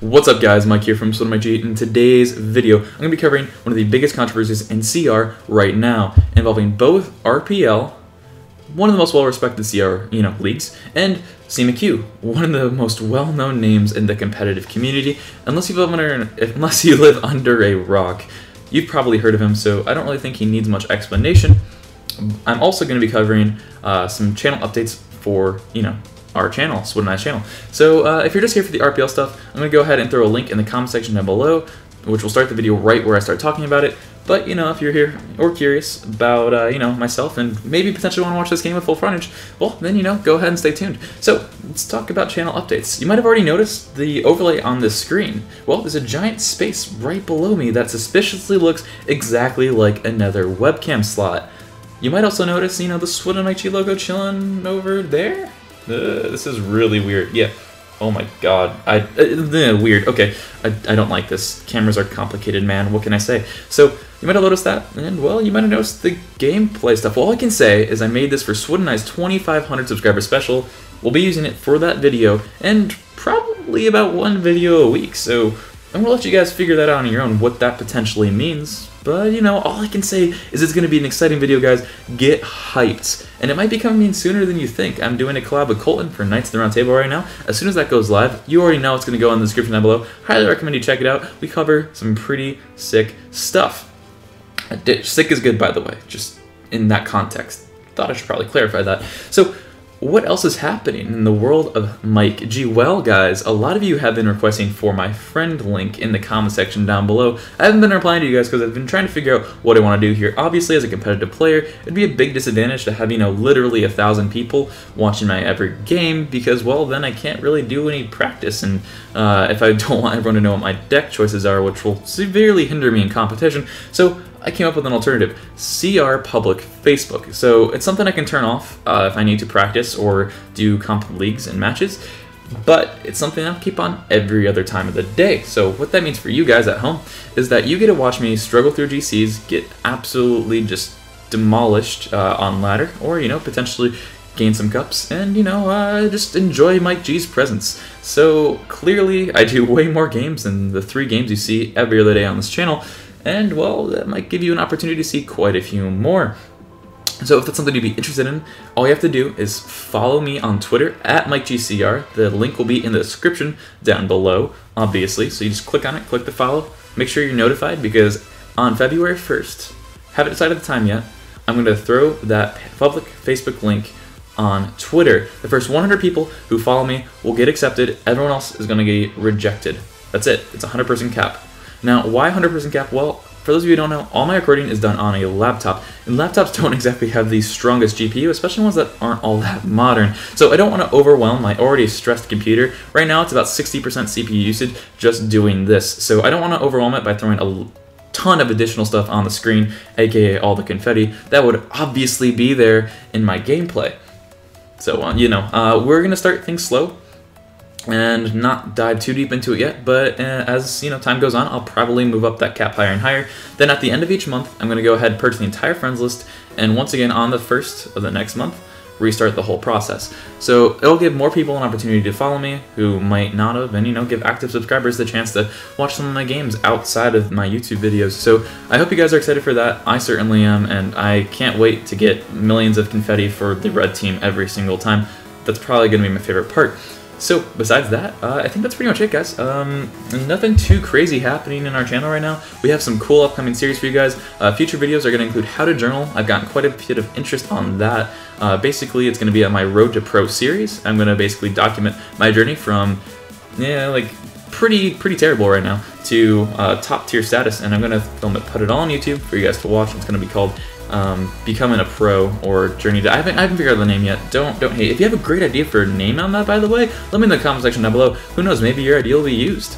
What's up guys, Mike here from CMcHugh. In today's video, I'm going to be covering one of the biggest controversies in CR right now, involving both RPL, one of the most well-respected CR, leagues, and CMcHugh, one of the most well-known names in the competitive community. Unless you live under a rock, you've probably heard of him, so I don't really think he needs much explanation. I'm also going to be covering some channel updates for, our channel, Swood and I's channel. So if you're just here for the RPL stuff, I'm going to go ahead and throw a link in the comment section down below, which will start the video right where I start talking about it. But, if you're here or curious about, myself and maybe potentially want to watch this game with full frontage, well, then, go ahead and stay tuned. So, let's talk about channel updates. You might have already noticed the overlay on this screen. Well, there's a giant space right below me that suspiciously looks exactly like another webcam slot. You might also notice, the Swood and CMcHugh logo chilling over there. This is really weird. Yeah. Oh my god. Weird. Okay. I don't like this. Cameras are complicated, man. What can I say? So, you might have noticed that, and, well, you might have noticed the gameplay stuff. All I can say is I made this for Swood and I's 2,500 subscriber special. We'll be using it for that video, and probably about one video a week. So, I'm gonna let you guys figure that out on your own, what that potentially means. But, all I can say is it's going to be an exciting video, guys. Get hyped. And it might be coming in sooner than you think. I'm doing a collab with Colton for Knights of the Round Table right now. As soon as that goes live, you already know it's going to go in the description down below. Highly recommend you check it out. We cover some pretty sick stuff. Sick is good, by the way, just in that context. Thought I should probably clarify that. So, what else is happening in the world of Mike G? Well, guys, a lot of you have been requesting for my friend link in the comment section down below. I haven't been replying to you guys because I've been trying to figure out what I want to do here. Obviously, as a competitive player, it'd be a big disadvantage to have, literally 1,000 people watching my every game because, well, then I can't really do any practice. And if I don't want everyone to know what my deck choices are, which will severely hinder me in competition, so I came up with an alternative, CR Public Facebook. So it's something I can turn off if I need to practice or do comp leagues and matches, but it's something I'll keep on every other time of the day. So what that means for you guys at home is that you get to watch me struggle through GCs, get absolutely just demolished on ladder, or, potentially gain some cups, and, just enjoy Mike G's presence. So clearly I do way more games than the 3 games you see every other day on this channel. And, well, that might give you an opportunity to see quite a few more. So if that's something you'd be interested in, all you have to do is follow me on Twitter at MikeGCR. The link will be in the description down below, obviously. So you just click on it, click the follow. Make sure you're notified because on February 1st, haven't decided the time yet, I'm going to throw that public Facebook link on Twitter. The first 100 people who follow me will get accepted. Everyone else is going to get rejected. That's it. It's a 100% cap. Now, why 100% cap? Well, for those of you who don't know, all my recording is done on a laptop, and laptops don't exactly have the strongest GPU, especially ones that aren't all that modern. So I don't want to overwhelm my already stressed computer. Right now, it's about 60% CPU usage just doing this. So I don't want to overwhelm it by throwing a ton of additional stuff on the screen, aka all the confetti that would obviously be there in my gameplay. So, we're going to start things slow and not dive too deep into it yet, but as time goes on, I'll probably move up that cap higher and higher. Then at the end of each month, I'm going to go ahead and purchase the entire friends list, and once again on the 1st of the next month, restart the whole process. So it'll give more people an opportunity to follow me who might not have, and give active subscribers the chance to watch some of my games outside of my YouTube videos. So I hope you guys are excited for that. I certainly am, and I can't wait to get millions of confetti for the red team every single time. That's probably going to be my favorite part. So, besides that, I think that's pretty much it, guys. Nothing too crazy happening in our channel right now. We have some cool upcoming series for you guys. Future videos are going to include how to journal. I've gotten quite a bit of interest on that. Basically, it's going to be on my Road to Pro series. I'm going to basically document my journey from, pretty terrible right now to top tier status, and I'm going to film it, put it all on YouTube for you guys to watch. It's going to be called Becoming a Pro or Journey to... I haven't figured out the name yet. Don't hate. If you have a great idea for a name on that, by the way, let me in the comment section down below. Who knows, maybe your idea will be used.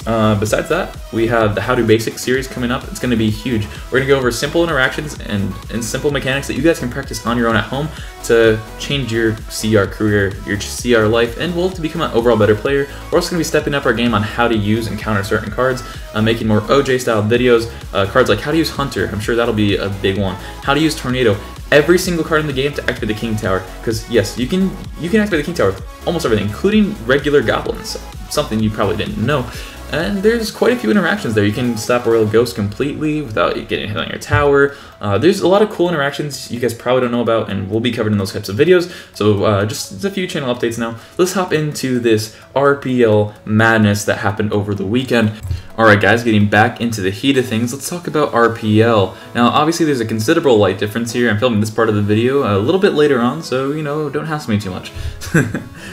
Besides that, we have the How to Basics series coming up. It's going to be huge. We're going to go over simple interactions and simple mechanics that you guys can practice on your own at home to change your CR career, your CR life, and well, to become an overall better player. We're also going to be stepping up our game on how to use and counter certain cards, making more OJ-style videos, cards like how to use Hunter. I'm sure that'll be a big one. How to use Tornado. Every single card in the game to activate the King Tower, because yes, you can activate the King Tower with almost everything, including regular goblins. something you probably didn't know. And there's quite a few interactions there. You can stop a Royal Ghost completely without getting hit on your tower. There's a lot of cool interactions you guys probably don't know about, and we'll be covered in those types of videos. So just a few channel updates now. Let's hop into this RPL madness that happened over the weekend. Alright guys, getting back into the heat of things, let's talk about RPL. Now obviously there's a considerable light difference here. I'm filming this part of the video a little bit later on, so you know, don't hassle me too much.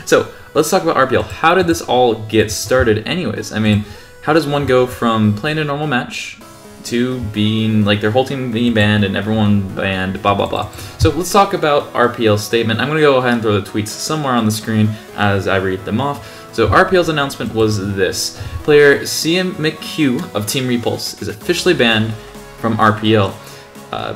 So let's talk about RPL. How did this all get started anyways? I mean, how does one go from playing a normal match to being, like, their whole team being banned and everyone banned, blah blah blah. So let's talk about RPL's statement. I'm going to go ahead and throw the tweets somewhere on the screen as I read them off. So RPL's announcement was this: player CMcHugh of Team Repulse is officially banned from RPL.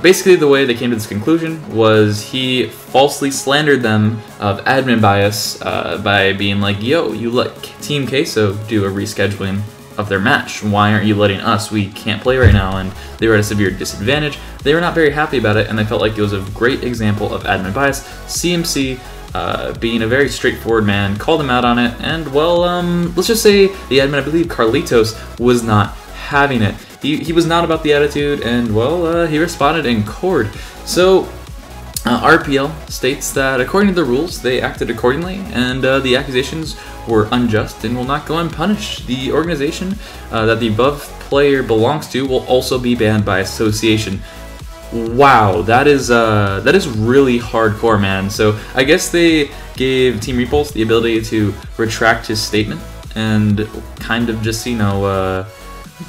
Basically, the way they came to this conclusion was he falsely slandered them of admin bias by being like, yo, you let Team Queso do a rescheduling of their match. Why aren't you letting us? We can't play right now, and they were at a severe disadvantage. They were not very happy about it, and they felt like it was a great example of admin bias. CMC, being a very straightforward man, called him out on it, and well, let's just say the admin, I believe Carlitos, was not having it. He was not about the attitude, and well, he responded in chord. So RPL states that according to the rules, they acted accordingly, and the accusations were unjust and will not go unpunished. The organization that the above player belongs to will also be banned by association. Wow, that is really hardcore, man. So I guess they gave Team Repulse the ability to retract his statement and kind of just, you know,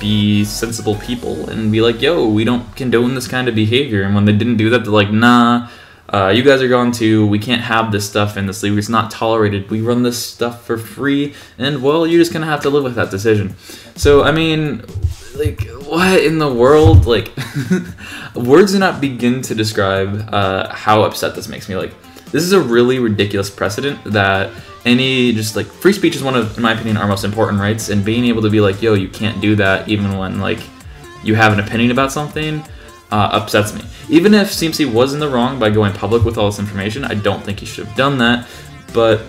be sensible people and be like, yo, we don't condone this kind of behavior. And when they didn't do that, they're like, nah, you guys are gone too. We can't have this stuff in this league. It's not tolerated. We run this stuff for free, and well, you're just gonna have to live with that decision. So I mean, like, what in the world? Like, words do not begin to describe how upset this makes me. Like, this is a really ridiculous precedent that any, just like, free speech is one of, in my opinion, our most important rights, and being able to be like, yo, you can't do that even when, like, you have an opinion about something upsets me. Even if CMC was in the wrong by going public with all this information, I don't think he should have done that, but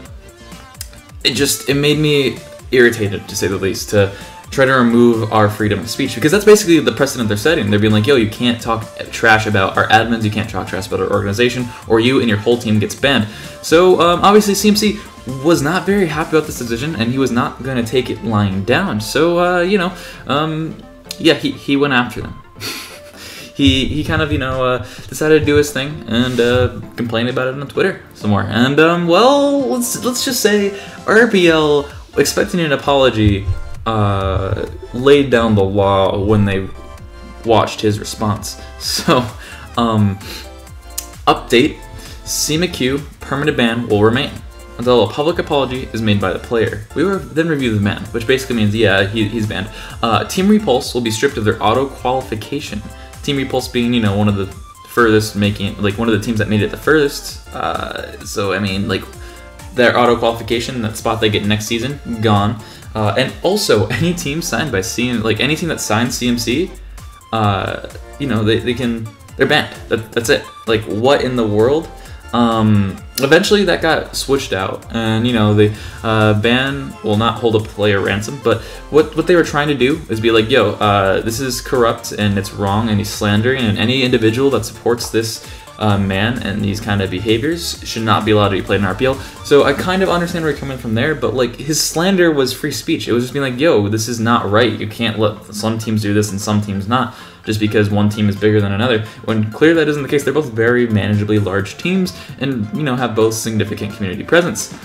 it made me irritated, to say the least, to try to remove our freedom of speech, because that's basically the precedent they're setting. They're being like, yo, you can't talk trash about our admins, you can't talk trash about our organization, or you and your whole team gets banned. So obviously CMC was not very happy about this decision, and he was not going to take it lying down. So you know, yeah, he went after them. He kind of, you know, decided to do his thing and complained about it on Twitter some more. And well, let's just say RPL, expecting an apology, laid down the law when they watched his response. So, update: CMcHugh permanent ban will remain until a public apology is made by the player. We will then review the ban, which basically means, yeah, he's banned. Team Repulse will be stripped of their auto qualification. Team Repulse being, you know, one of the furthest making, like, one of the teams that made it the furthest. So I mean, like, their auto qualification, that spot they get next season, gone. And also, any team signed by any team that signs CMC, you know, they're banned. That's it. Like, what in the world? Eventually that got switched out, and you know, the ban will not hold a player ransom, but what they were trying to do is be like, yo, this is corrupt and it's wrong and he's slandering, and any individual that supports this man and these kind of behaviors should not be allowed to be played in RPL. So I kind of understand where you're coming from there, but like, his slander was free speech. It was just being like, yo, this is not right. You can't let some teams do this and some teams not, just because one team is bigger than another, when clearly that isn't the case. They're both very manageably large teams and, you know, have both significant community presence.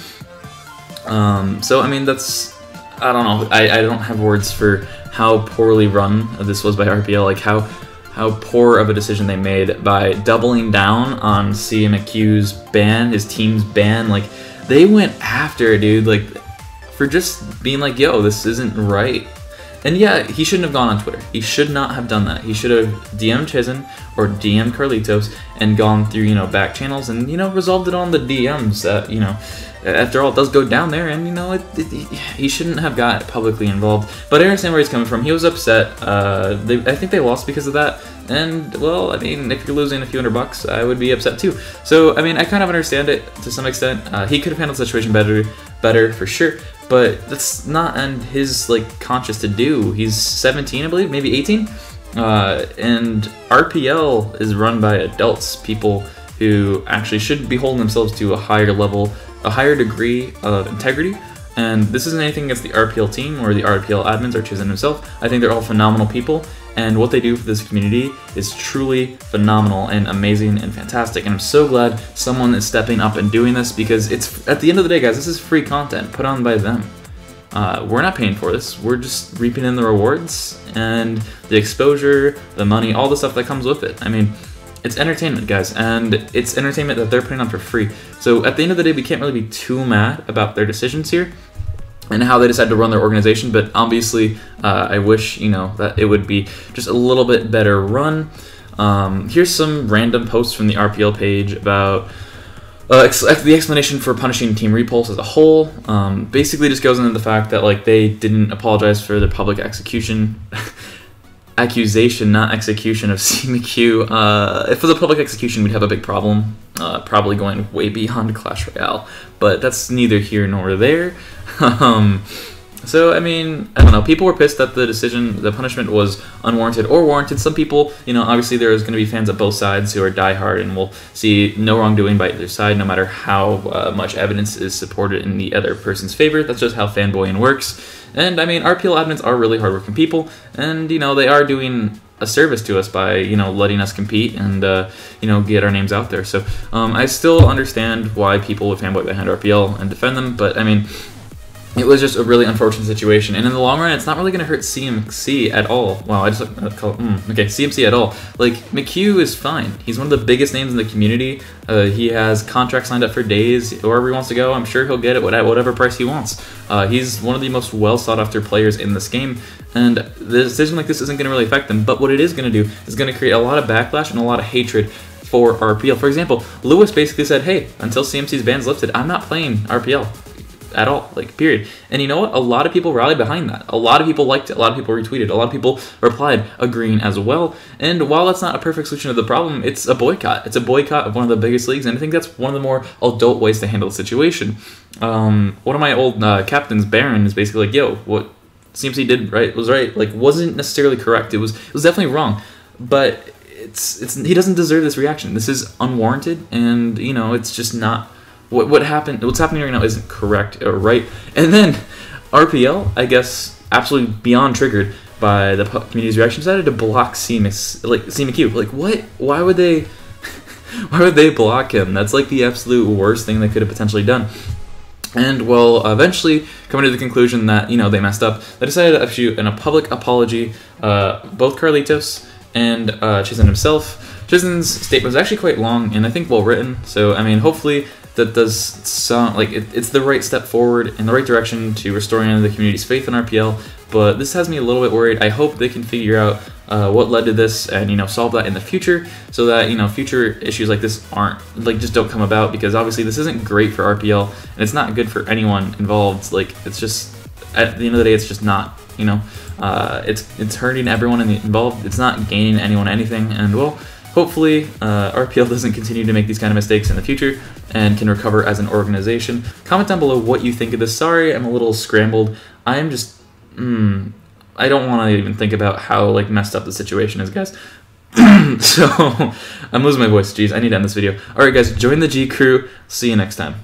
So I mean, that's, I don't know, I don't have words for how poorly run this was by RPL, like how poor of a decision they made by doubling down on CMcHugh's ban, his team's ban. Like, they went after it, dude, like, for just being like, yo, this isn't right. And yeah, he shouldn't have gone on Twitter. He should not have done that. He should have DM'd Chizen or DM'd Carlitos and gone through, you know, back channels and, you know, resolved it on the DMs. That, you know, after all, it does go down there, and, you know, he shouldn't have got publicly involved. But I understand where he's coming from. He was upset. I think they lost because of that. And, well, I mean, if you're losing a few $100, I would be upset too. So, I mean, I kind of understand it to some extent. He could have handled the situation better for sure. but that's not on his like conscience to do. He's 17, I believe, maybe 18, and RPL is run by adults, people who actually should be holding themselves to a higher level, a higher degree of integrity. And this isn't anything against the RPL team or the RPL admins or Chizen himself. I think they're all phenomenal people, and what they do for this community is truly phenomenal and amazing and fantastic. And I'm so glad someone is stepping up and doing this, because it's, at the end of the day, guys, this is free content put on by them. We're not paying for this. We're just reaping in the rewards and the exposure, the money, all the stuff that comes with it. I mean, it's entertainment, guys, and it's entertainment that they're putting on for free. So at the end of the day, we can't really be too mad about their decisions here and how they decide to run their organization, but obviously I wish, you know, that it would be just a little bit better run. Here's some random posts from the RPL page about the explanation for punishing Team Repulse as a whole. Basically just goes into the fact that like they didn't apologize for the public execution accusation, not execution, of CMcHugh. If it was a public execution, we'd have a big problem, probably going way beyond Clash Royale, but that's neither here nor there. So, I mean, I don't know, people were pissed that the decision, the punishment was unwarranted or warranted. Some people, you know, obviously there's going to be fans of both sides who are diehard and will see no wrongdoing by either side, no matter how much evidence is supported in the other person's favor. That's just how fanboying works. And, I mean, RPL admins are really hardworking people, and, you know, they are doing a service to us by, you know, letting us compete and, you know, get our names out there. So, I still understand why people would fanboy behind RPL and defend them, but, I mean, it was just a really unfortunate situation, and in the long run, it's not really going to hurt CMC at all. Wow, I just call okay, CMC at all. Like, McHugh is fine. He's one of the biggest names in the community. He has contracts signed up for days. Wherever he wants to go, I'm sure he'll get it at whatever price he wants. He's one of the most well sought after players in this game, and the decision like this isn't going to really affect them. But what it is going to do is going to create a lot of backlash and a lot of hatred for RPL. For example, Lewis basically said, "Hey, until CMC's ban's lifted, I'm not playing RPL." At all, like, period. And you know what? A lot of people rallied behind that. A lot of people liked it. A lot of people retweeted. A lot of people replied agreeing as well. And while that's not a perfect solution to the problem, it's a boycott. It's a boycott of one of the biggest leagues, and I think that's one of the more adult ways to handle the situation. One of my old captains, Baron, is basically like, "Yo, what CMC did was right. Like, wasn't necessarily correct. It was definitely wrong, but he doesn't deserve this reaction. This is unwarranted, and you know, it's just not." What's happening right now isn't correct or right. And then RPL, I guess, absolutely beyond triggered by the community's reaction, decided to block CMcHugh. Like, what? Why would they? Why would they block him? That's like the absolute worst thing they could have potentially done. And well, eventually coming to the conclusion that, you know, they messed up, they decided to issue a public apology. Both Carlitos and Chizen himself. Chizen's statement was actually quite long and I think well written. So I mean, hopefully that does sound like it's the right step forward in the right direction to restoring the community's faith in RPL, but this has me a little bit worried. I hope they can figure out what led to this and, you know, solve that in the future so that, you know, future issues like this just don't come about, because obviously this isn't great for RPL and it's not good for anyone involved. Like, it's just, at the end of the day, it's just not, you know, it's hurting everyone involved. It's not gaining anyone anything, and well, hopefully, RPL doesn't continue to make these kind of mistakes in the future and can recover as an organization. Comment down below what you think of this. Sorry, I'm a little scrambled. I am just, I don't want to even think about how, like, messed up the situation is, guys. So, I'm losing my voice. Jeez, I need to end this video. Alright, guys, join the G crew. See you next time.